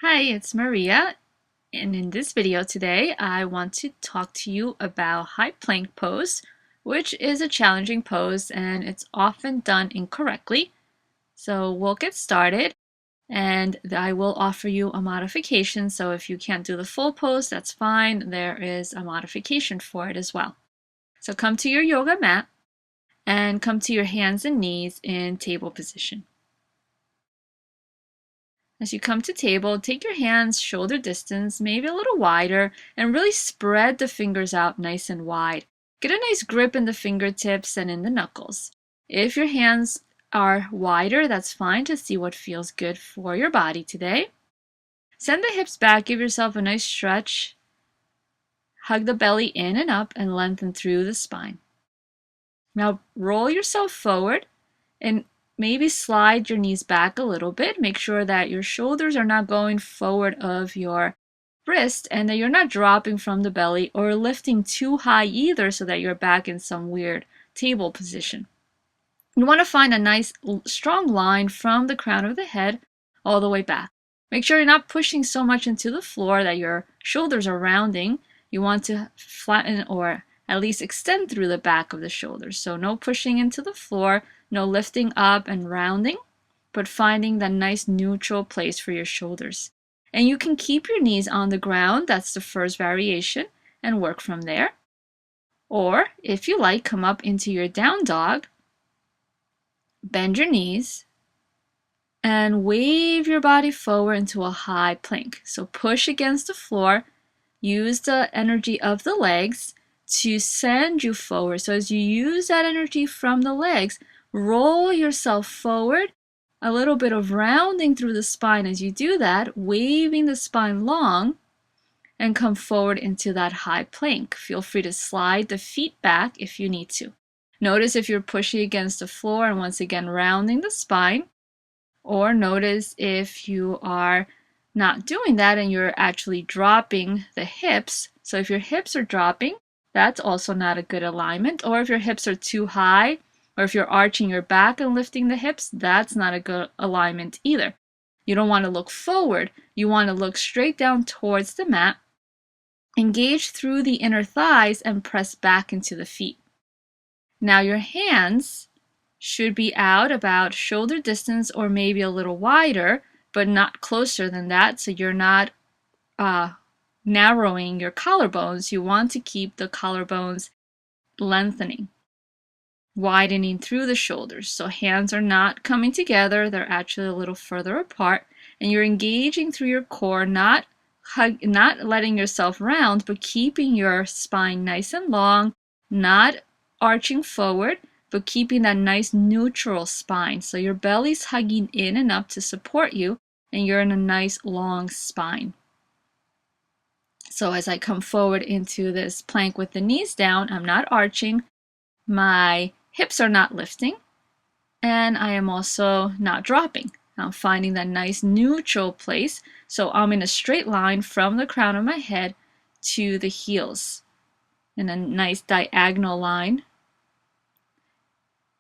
Hi, it's Maria, and in this video today I want to talk to you about high plank pose, which is a challenging pose and it's often done incorrectly. So we'll get started and I will offer you a modification. So if you can't do the full pose, that's fine. There is a modification for it as well. So come to your yoga mat and come to your hands and knees in table position. As you come to table, take your hands shoulder distance, maybe a little wider, and really spread the fingers out nice and wide. Get a nice grip in the fingertips and in the knuckles. If your hands are wider, that's fine to see what feels good for your body today. Send the hips back, give yourself a nice stretch. Hug the belly in and up and lengthen through the spine. Now roll yourself forward and maybe slide your knees back a little bit. Make sure that your shoulders are not going forward of your wrist and that you're not dropping from the belly or lifting too high either so that you're back in some weird table position. You want to find a nice strong line from the crown of the head all the way back. Make sure you're not pushing so much into the floor that your shoulders are rounding. You want to flatten or at least extend through the back of the shoulders. So no pushing into the floor, no lifting up and rounding, but finding that nice neutral place for your shoulders. And you can keep your knees on the ground, that's the first variation, and work from there. Or if you like, come up into your down dog, bend your knees, and wave your body forward into a high plank. So push against the floor, use the energy of the legs to send you forward. So as you use that energy from the legs, roll yourself forward, a little bit of rounding through the spine as you do that, waving the spine long, and come forward into that high plank. Feel free to slide the feet back if you need to. Notice if you're pushing against the floor and once again rounding the spine, or notice if you are not doing that and you're actually dropping the hips. So if your hips are dropping, that's also not a good alignment. Or if your hips are too high, or if you're arching your back and lifting the hips, that's not a good alignment either. You don't want to look forward. You want to look straight down towards the mat, engage through the inner thighs, and press back into the feet. Now your hands should be out about shoulder distance or maybe a little wider, but not closer than that, so you're not narrowing your collarbones. You want to keep the collarbones lengthening, widening through the shoulders. So hands are not coming together, they're actually a little further apart, and you're engaging through your core, not letting yourself round, but keeping your spine nice and long, not arching forward, but keeping that nice neutral spine. So your belly's hugging in and up to support you, and you're in a nice long spine. So as I come forward into this plank with the knees down, I'm not arching, my hips are not lifting, and I am also not dropping. I'm finding that nice neutral place. So I'm in a straight line from the crown of my head to the heels in a nice diagonal line.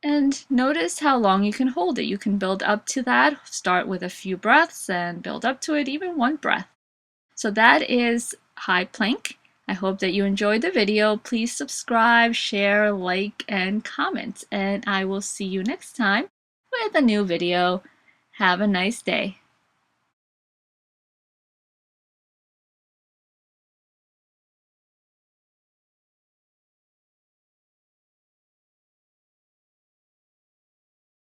And notice how long you can hold it. You can build up to that, start with a few breaths and build up to it, even one breath. So that is high plank. I hope that you enjoyed the video. Please subscribe, share, like, and comment. And I will see you next time with a new video. Have a nice day.